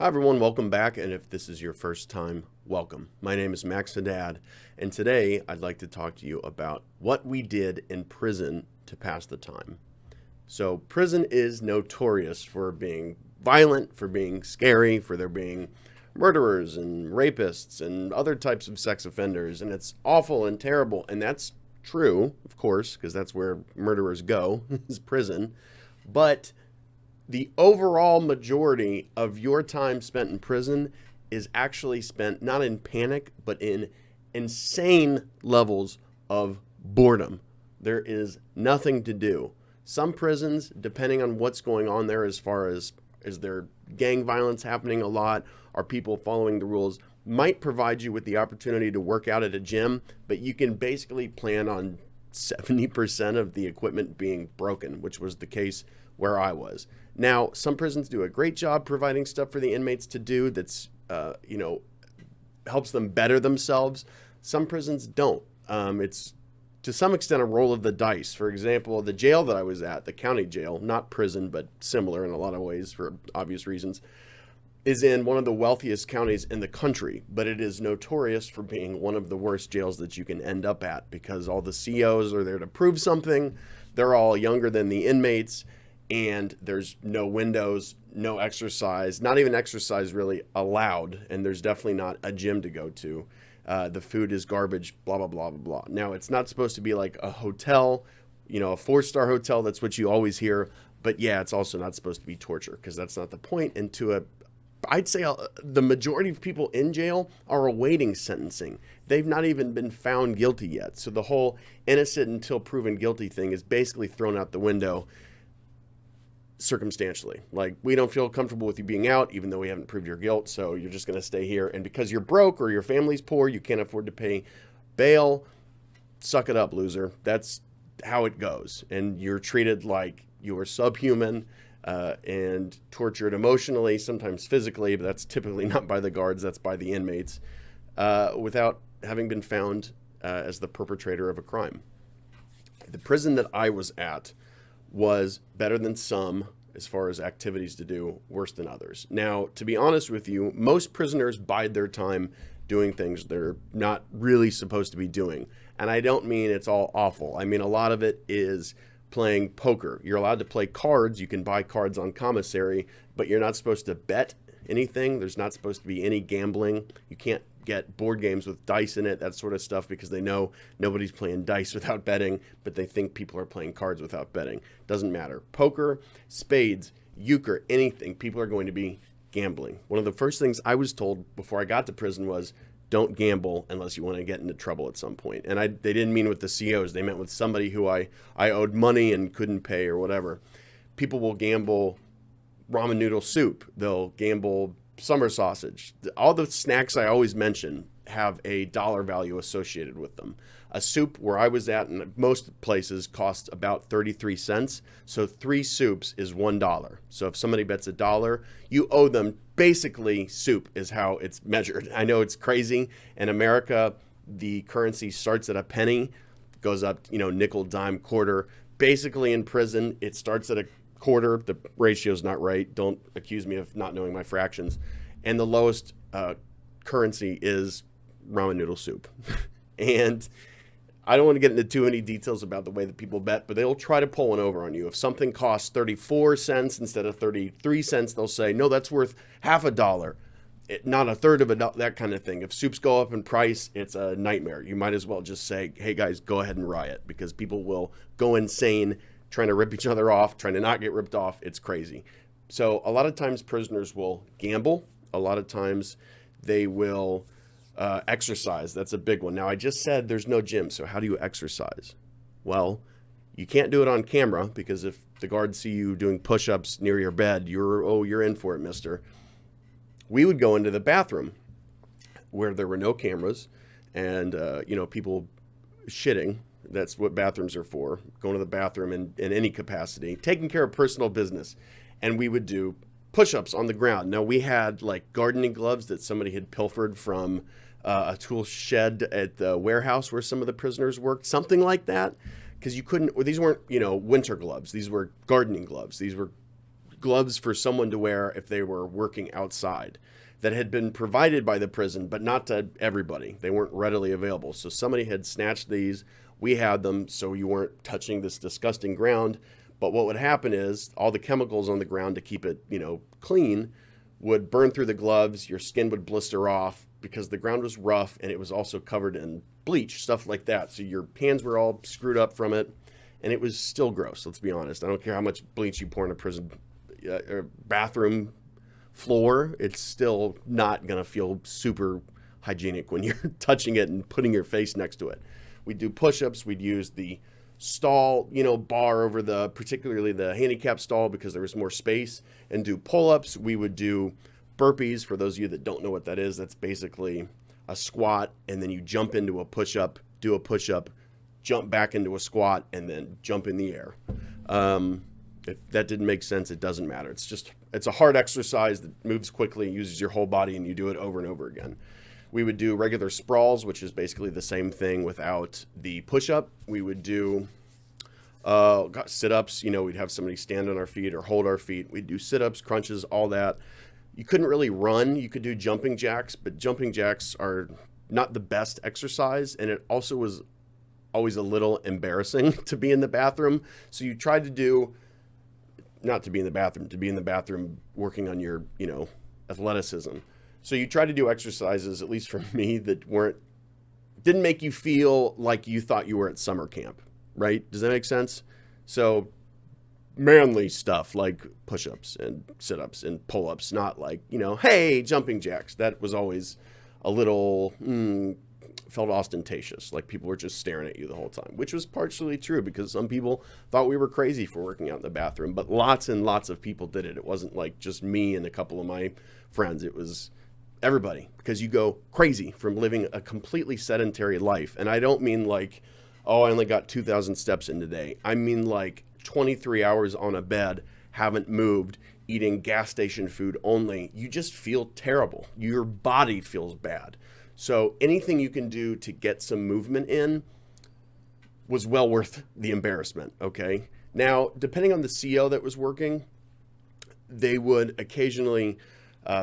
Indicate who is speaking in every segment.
Speaker 1: Hi everyone, welcome back, and if this is your first time, welcome. My name is Max Haddad, and today I'd like to talk to you about what we did in prison to pass the time. So prison is notorious for being violent, for being scary, for there being murderers and rapists and other types of sex offenders, and it's awful and terrible, and that's true, of course, because that's where murderers go, is prison, but the overall majority of your time spent in prison is actually spent not in panic, but in insane levels of boredom. There is nothing to do. Some prisons, depending on what's going on there, as far as is there gang violence happening a lot, are people following the rules, might provide you with the opportunity to work out at a gym, but you can basically plan on 70% of the equipment being broken, which was the case where I was. Now, some prisons do a great job providing stuff for the inmates to do that's, helps them better themselves. Some prisons don't. It's to some extent a roll of the dice. For example, the jail that I was at, the county jail, not prison, but similar in a lot of ways for obvious reasons, is in one of the wealthiest counties in the country, but it is notorious for being one of the worst jails that you can end up at because all the COs are there to prove something. They're all younger than the inmates, and there's no windows, no exercise, not even exercise really allowed, and there's definitely not a gym to go to. The food is garbage, blah, blah, blah, blah, blah. Now, it's not supposed to be like a hotel, a 4-star hotel. That's what you always hear. But yeah, it's also not supposed to be torture because that's not the point. And I'd say the majority of people in jail are awaiting sentencing. They've not even been found guilty yet. So the whole innocent until proven guilty thing is basically thrown out the window circumstantially. Like, we don't feel comfortable with you being out, even though we haven't proved your guilt. So you're just going to stay here. And because you're broke or your family's poor, you can't afford to pay bail. Suck it up, loser. That's how it goes. And you're treated like you're subhuman. And tortured emotionally, sometimes physically, but that's typically not by the guards, that's by the inmates, without having been found as the perpetrator of a crime. The prison that I was at was better than some as far as activities to do, worse than others. Now, to be honest with you, most prisoners bide their time doing things they're not really supposed to be doing. And I don't mean it's all awful. I mean, a lot of it is playing poker. You're allowed to play cards. You can buy cards on commissary, but you're not supposed to bet anything. There's not supposed to be any gambling. You can't get board games with dice in it, that sort of stuff, because they know nobody's playing dice without betting, but they think people are playing cards without betting. Doesn't matter. Poker, spades, euchre, anything, people are going to be gambling. One of the first things I was told before I got to prison was, don't gamble unless you want to get into trouble at some point. And they didn't mean with the COs. They meant with somebody who I owed money and couldn't pay or whatever. People will gamble ramen noodle soup. They'll gamble summer sausage. All the snacks I always mention have a dollar value associated with them. A soup where I was at in most places costs about 33 cents. So 3 soups is $1. So if somebody bets $1, you owe them basically soup is how it's measured. I know it's crazy. In America, the currency starts at a penny, goes up, nickel, dime, quarter. Basically in prison, it starts at a quarter. The ratio's not right. Don't accuse me of not knowing my fractions. And the lowest currency is ramen noodle soup. And I don't want to get into too many details about the way that people bet, but they'll try to pull one over on you. If something costs 34 cents instead of 33 cents, they'll say, no, that's worth half a dollar, not a third of a dollar, that kind of thing. If soups go up in price, it's a nightmare. You might as well just say, hey guys, go ahead and riot, because people will go insane trying to rip each other off, trying to not get ripped off. It's crazy. So a lot of times prisoners will gamble. A lot of times they will exercise. That's a big one. Now, I just said there's no gym, so how do you exercise? Well, you can't do it on camera, because if the guards see you doing push-ups near your bed, you're in for it, mister. We would go into the bathroom where there were no cameras and, people shitting. That's what bathrooms are for, going to the bathroom in any capacity, taking care of personal business. And we would do push-ups on the ground. Now, we had like gardening gloves that somebody had pilfered from a tool shed at the warehouse where some of the prisoners worked, something like that, because you couldn't, or these weren't, winter gloves. These were gardening gloves. These were gloves for someone to wear if they were working outside that had been provided by the prison, but not to everybody. They weren't readily available. So somebody had snatched these. We had them, so you weren't touching this disgusting ground. But what would happen is all the chemicals on the ground to keep it, clean would burn through the gloves. Your skin would blister off because the ground was rough, and it was also covered in bleach, stuff like that. So your hands were all screwed up from it, and it was still gross. Let's be honest. I don't care how much bleach you pour in a prison bathroom floor, it's still not going to feel super hygienic when you're touching it and putting your face next to it. We'd do push-ups. We'd use the stall, bar over particularly the handicap stall because there was more space, and do pull-ups. We would do burpees. For those of you that don't know what that is, that's basically a squat, and then you jump into a push-up, do a push-up, jump back into a squat, and then jump in the air. If that didn't make sense, it doesn't matter. It's a hard exercise that moves quickly, uses your whole body, and you do it over and over again. We would do regular sprawls, which is basically the same thing without the push-up. We would do sit-ups. We'd have somebody stand on our feet or hold our feet. We'd do sit-ups, crunches, all that. You couldn't really run. You could do jumping jacks, but jumping jacks are not the best exercise, and it also was always a little embarrassing to be in the bathroom. So you tried to do... not to be in the bathroom working on your, athleticism. So you try to do exercises, at least for me, that didn't make you feel like you thought you were at summer camp, right? Does that make sense? So manly stuff like push-ups and sit-ups and pull-ups, not like, hey, jumping jacks. That was always a little, felt ostentatious, like people were just staring at you the whole time, which was partially true because some people thought we were crazy for working out in the bathroom, but lots and lots of people did it. It wasn't like just me and a couple of my friends. It was everybody, because you go crazy from living a completely sedentary life. And I don't mean like, oh, I only got 2,000 steps in today. I mean like 23 hours on a bed, haven't moved, eating gas station food only. You just feel terrible. Your body feels bad. So anything you can do to get some movement in was well worth the embarrassment, okay? Now, depending on the CO that was working, they would occasionally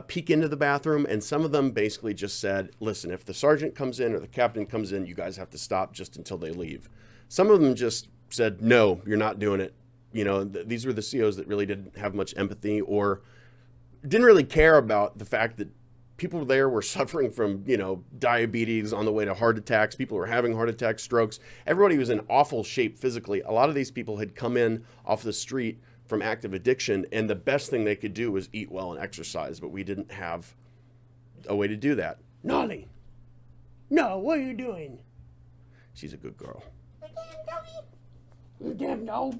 Speaker 1: peek into the bathroom, and some of them basically just said, listen, if the sergeant comes in or the captain comes in, you guys have to stop just until they leave. Some of them just said, no, you're not doing it. These were the COs that really didn't have much empathy or didn't really care about the fact that people there were suffering from, diabetes on the way to heart attacks. People were having heart attacks, strokes. Everybody was in awful shape physically. A lot of these people had come in off the street from active addiction, and the best thing they could do was eat well and exercise, but we didn't have a way to do that. Nolly, no, what are you doing? She's a good girl. You damn dog.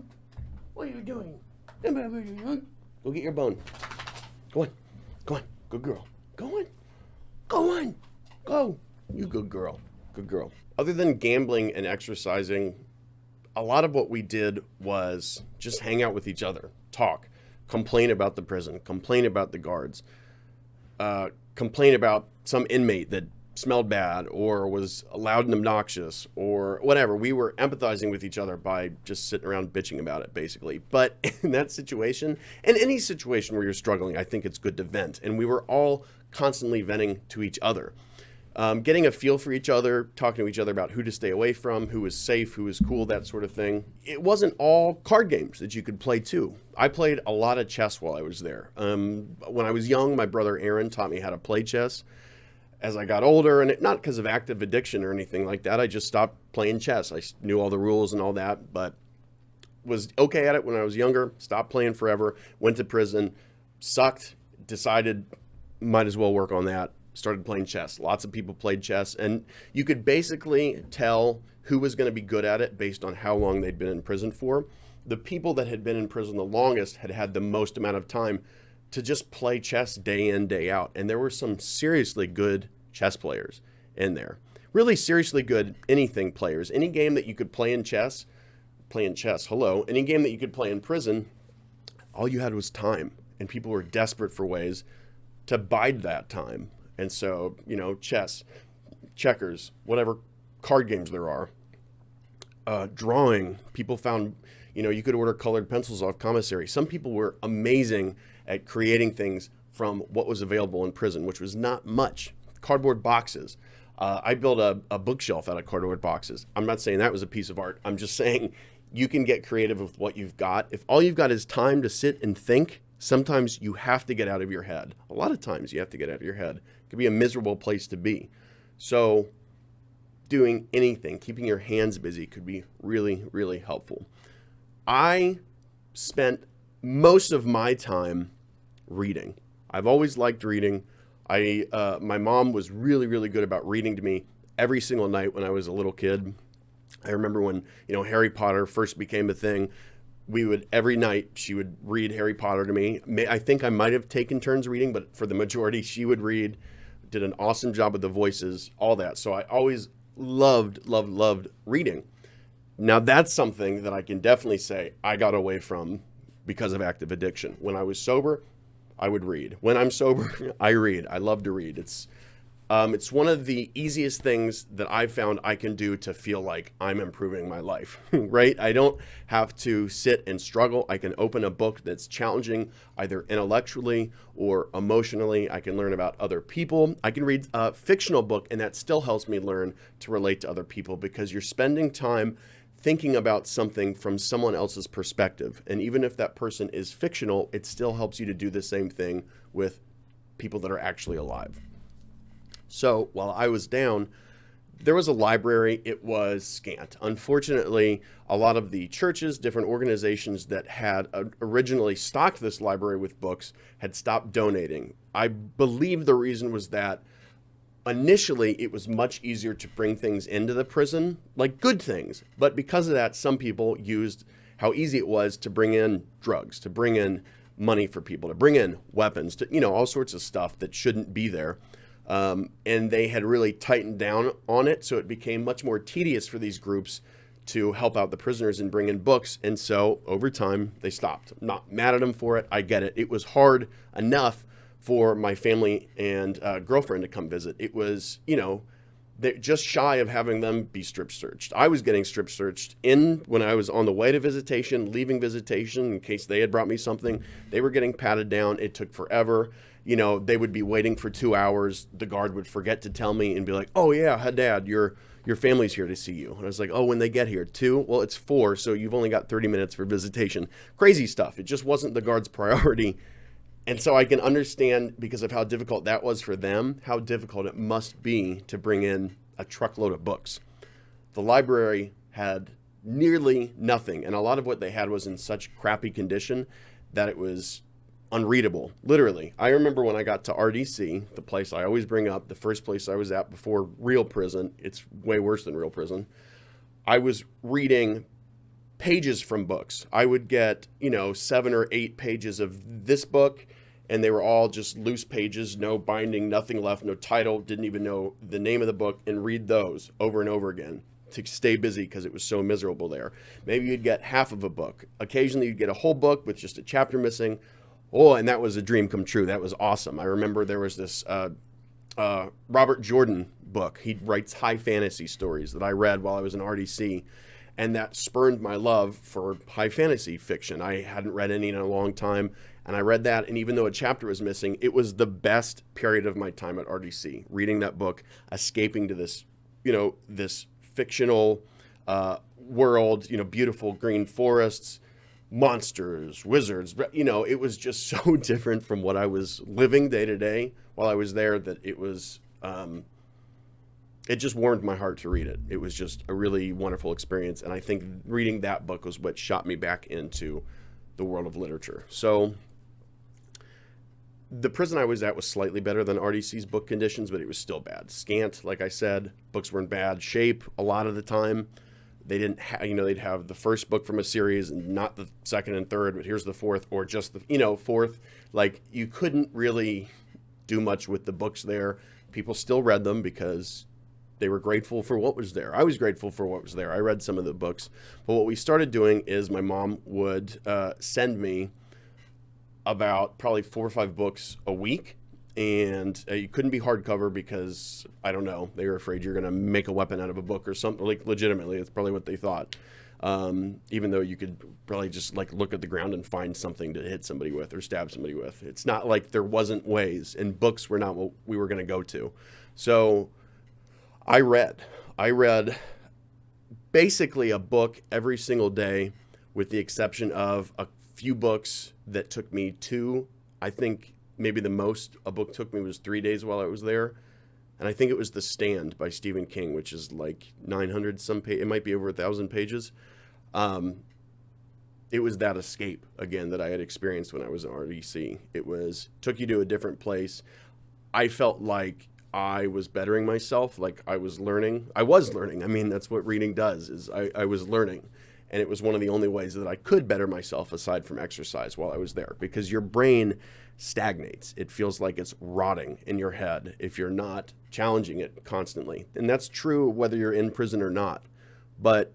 Speaker 1: What are you doing? Go get your bone. Go on. Good girl. Go on. Go. You good girl. Other than gambling and exercising, a lot of what we did was just hang out with each other, talk, complain about the prison, complain about the guards, complain about some inmate that smelled bad or was loud and obnoxious or whatever. We were empathizing with each other by just sitting around bitching about it, basically. But in that situation, in any situation where you're struggling, I think it's good to vent. And we were all constantly venting to each other. Getting a feel for each other, talking to each other about who to stay away from, who was safe, who was cool, that sort of thing. It wasn't all card games that you could play too. I played a lot of chess while I was there. When I was young, my brother Aaron taught me how to play chess. As I got older, and not because of active addiction or anything like that, I just stopped playing chess. I knew all the rules and all that, but was okay at it when I was younger, stopped playing forever, went to prison, sucked, decided might as well work on that. Started playing chess. Lots of people played chess, and you could basically tell who was going to be good at it based on how long they'd been in prison for. The people that had been in prison the longest had had the most amount of time to just play chess day in, day out. And there were some seriously good chess players in there. Really seriously good anything players. Any game that you could play in chess, any game that you could play in prison, all you had was time. And people were desperate for ways to bide that time. And so, chess, checkers, whatever card games there are, drawing, people found, You could order colored pencils off commissary. Some people were amazing at creating things from what was available in prison, which was not much. Cardboard boxes. I built a bookshelf out of cardboard boxes. I'm not saying that was a piece of art. I'm just saying you can get creative with what you've got. If all you've got is time to sit and think, sometimes you have to get out of your head. A lot of times you have to get out of your head. It can be a miserable place to be. So doing anything, keeping your hands busy could be really, really helpful. I spent most of my time reading. I've always liked reading. My mom was really, really good about reading to me every single night when I was a little kid. I remember when, Harry Potter first became a thing. Every night she would read Harry Potter to me. I think I might have taken turns reading, but for the majority she would read, did an awesome job with the voices, all that. So I always loved reading. Now that's something that I can definitely say I got away from because of active addiction. When I was sober, I would read. When I'm sober, I read. I love to read. It's one of the easiest things that I've found I can do to feel like I'm improving my life, right? I don't have to sit and struggle. I can open a book that's challenging, either intellectually or emotionally. I can learn about other people. I can read a fictional book, and that still helps me learn to relate to other people because you're spending time thinking about something from someone else's perspective. And even if that person is fictional, it still helps you to do the same thing with people that are actually alive. So while I was down, there was a library. It was scant. Unfortunately, a lot of the churches, different organizations that had originally stocked this library with books had stopped donating. I believe the reason was that initially, it was much easier to bring things into the prison, like good things. But because of that, some people used how easy it was to bring in drugs, to bring in money for people, to bring in weapons, to, all sorts of stuff that shouldn't be there. And they had really tightened down on it. So it became much more tedious for these groups to help out the prisoners and bring in books. And so over time, they stopped. I'm not mad at them for it. I get it. It was hard enough for my family and girlfriend to come visit. It was, they're just shy of having them be strip searched. I was getting strip searched when I was on the way to visitation, leaving visitation in case they had brought me something. They were getting patted down. It took forever. They would be waiting for 2 hours. The guard would forget to tell me and be like, "Oh yeah, Haddad, your family's here to see you." And I was like, "Oh, when they get here, 2? Well, it's 4, so you've only got 30 minutes for visitation." Crazy stuff. It just wasn't the guard's priority. And so I can understand, because of how difficult that was for them, how difficult it must be to bring in a truckload of books. The library had nearly nothing, and a lot of what they had was in such crappy condition that it was unreadable, literally. I remember when I got to RDC, the place I always bring up, the first place I was at before real prison. It's way worse than real prison. I was reading pages from books. I would get, 7 or 8 pages of this book, and they were all just loose pages, no binding, nothing left, no title, didn't even know the name of the book, and read those over and over again to stay busy because it was so miserable there. Maybe you'd get half of a book. Occasionally you'd get a whole book with just a chapter missing. Oh, and that was a dream come true. That was awesome. I remember there was this Robert Jordan book. He writes high fantasy stories that I read while I was in RDC. And that spurned my love for high fantasy fiction. I hadn't read any in a long time, and I read that, and even though a chapter was missing, it was the best period of my time at RDC, reading that book, escaping to this, this fictional world, beautiful green forests, monsters, wizards, it was just so different from what I was living day to day while I was there that it was... it just warmed my heart to read it. It was just a really wonderful experience. And I think reading that book was what shot me back into the world of literature. So the prison I was at was slightly better than RDC's book conditions, but it was still bad. Scant, like I said, books were in bad shape a lot of the time. They didn't have, they'd have the first book from a series and not the second and third, but here's the fourth, or just the, fourth. Like, you couldn't really do much with the books there. People still read them because they were grateful for what was there. I was grateful for what was there. I read some of the books. But what we started doing is my mom would send me about probably 4 or 5 books a week. And you couldn't be hardcover because, I don't know, they were afraid you're going to make a weapon out of a book or something. Like, legitimately, it's probably what they thought. Even though you could probably just like look at the ground and find something to hit somebody with or stab somebody with. It's not like there wasn't ways, and books were not what we were going to go to. So I read basically a book every single day, with the exception of a few books that took me I think maybe the most a book took me was 3 days while I was there. And I think it was The Stand by Stephen King, which is like 900 some pages. It might be over 1,000 pages. It was that escape, again, that I had experienced when I was in RDC. Took you to a different place. I felt like I was bettering myself, like I was learning. I mean, that's what reading does, is I was learning. And it was one of the only ways that I could better myself aside from exercise while I was there, because your brain stagnates. It feels like it's rotting in your head if you're not challenging it constantly. And that's true whether you're in prison or not. But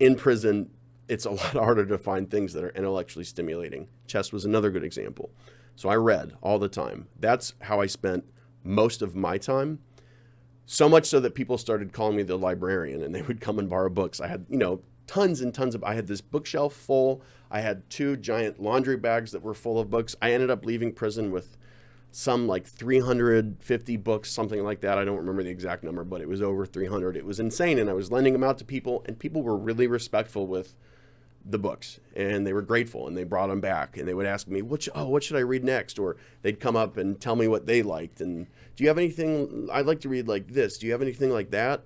Speaker 1: in prison, it's a lot harder to find things that are intellectually stimulating. Chess was another good example. So I read all the time. That's how I spent most of my time. So much so that people started calling me the librarian, and they would come and borrow books. I had, tons and tons I had this bookshelf full. I had 2 giant laundry bags that were full of books. I ended up leaving prison with some like 350 books, something like that. I don't remember the exact number, but it was over 300. It was insane. And I was lending them out to people, and people were really respectful with the books, and they were grateful, and they brought them back, and they would ask me, what should I read next? Or they'd come up and tell me what they liked. And do you have anything I'd like to read like this? Do you have anything like that?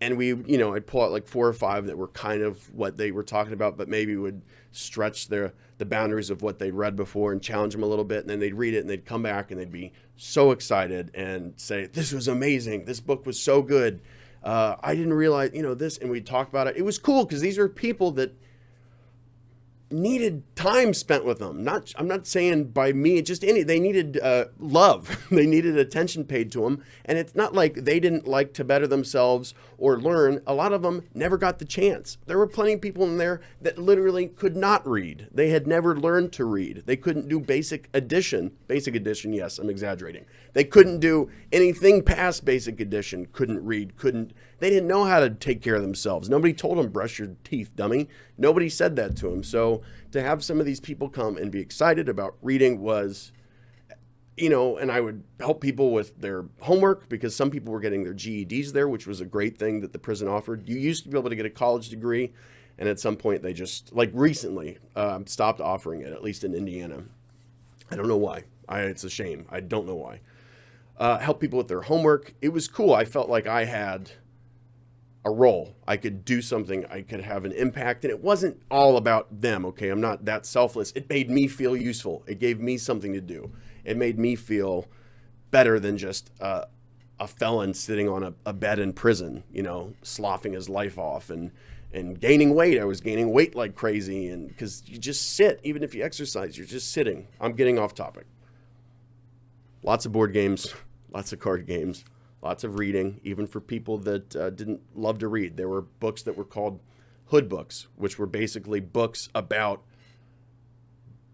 Speaker 1: And I'd pull out like 4 or 5 that were kind of what they were talking about, but maybe would stretch the boundaries of what they'd read before and challenge them a little bit. And then they'd read it, and they'd come back, and they'd be so excited and say, this was amazing. This book was so good. I didn't realize, this. And we'd talk about it. It was cool because these were people that needed time spent with them. I'm not saying by me, they needed love. They needed attention paid to them. And it's not like they didn't like to better themselves or learn. A lot of them never got the chance. There were plenty of people in there that literally could not read. They had never learned to read. They couldn't do basic addition. Basic addition, yes, I'm exaggerating. They couldn't do anything past basic addition. Couldn't read, they didn't know how to take care of themselves. Nobody told them, brush your teeth, dummy. Nobody said that to them. So to have some of these people come and be excited about reading was, and I would help people with their homework, because some people were getting their GEDs there, which was a great thing that the prison offered. You used to be able to get a college degree, and at some point they just, like recently, stopped offering it, at least in Indiana. I don't know why. It's a shame. I don't know why. Help people with their homework. It was cool. I felt like I had a role. I could do something. I could have an impact, and it wasn't all about them. Okay. I'm not that selfless. It made me feel useful. It gave me something to do. It made me feel better than just a felon sitting on a bed in prison, sloughing his life off and gaining weight. I was gaining weight like crazy. And because you just sit, even if you exercise, you're just sitting. I'm getting off topic. Lots of board games, lots of card games, lots of reading, even for people that didn't love to read. There were books that were called hood books, which were basically books about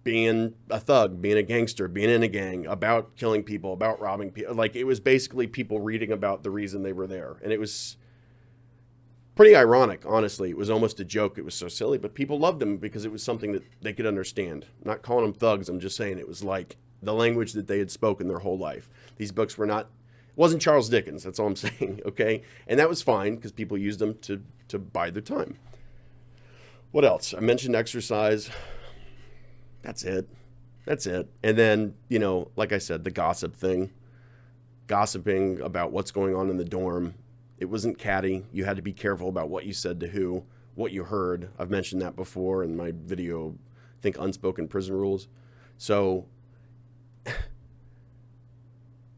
Speaker 1: being a thug, being a gangster, being in a gang, about killing people, about robbing people. Like, it was basically people reading about the reason they were there. And it was pretty ironic, honestly. It was almost a joke. It was so silly, but people loved them because it was something that they could understand. I'm not calling them thugs. I'm just saying it was like the language that they had spoken their whole life. These books were not, it wasn't Charles Dickens. That's all I'm saying. Okay. And that was fine because people used them to buy their time. What else? I mentioned exercise. That's it. And then, like I said, the gossip thing, gossiping about what's going on in the dorm. It wasn't catty. You had to be careful about what you said to who, what you heard. I've mentioned that before in my video, I think Unspoken Prison Rules. So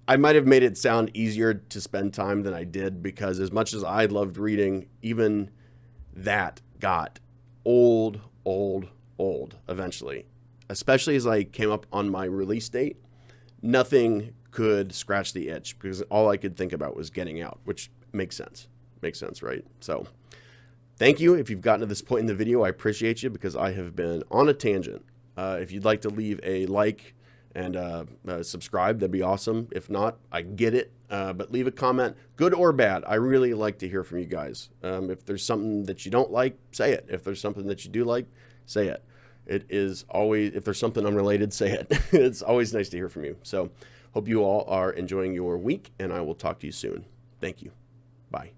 Speaker 1: I might have made it sound easier to spend time than I did, because as much as I loved reading, even that got old eventually. Especially as I came up on my release date, nothing could scratch the itch because all I could think about was getting out, which makes sense. Makes sense, right? So thank you. If you've gotten to this point in the video, I appreciate you because I have been on a tangent. If you'd like to leave a like and subscribe. That'd be awesome. If not, I get it. But leave a comment, good or bad. I really like to hear from you guys. If there's something that you don't like, say it. If there's something that you do like, say it. It is always, if there's something unrelated, say it. It's always nice to hear from you. So hope you all are enjoying your week, and I will talk to you soon. Thank you. Bye.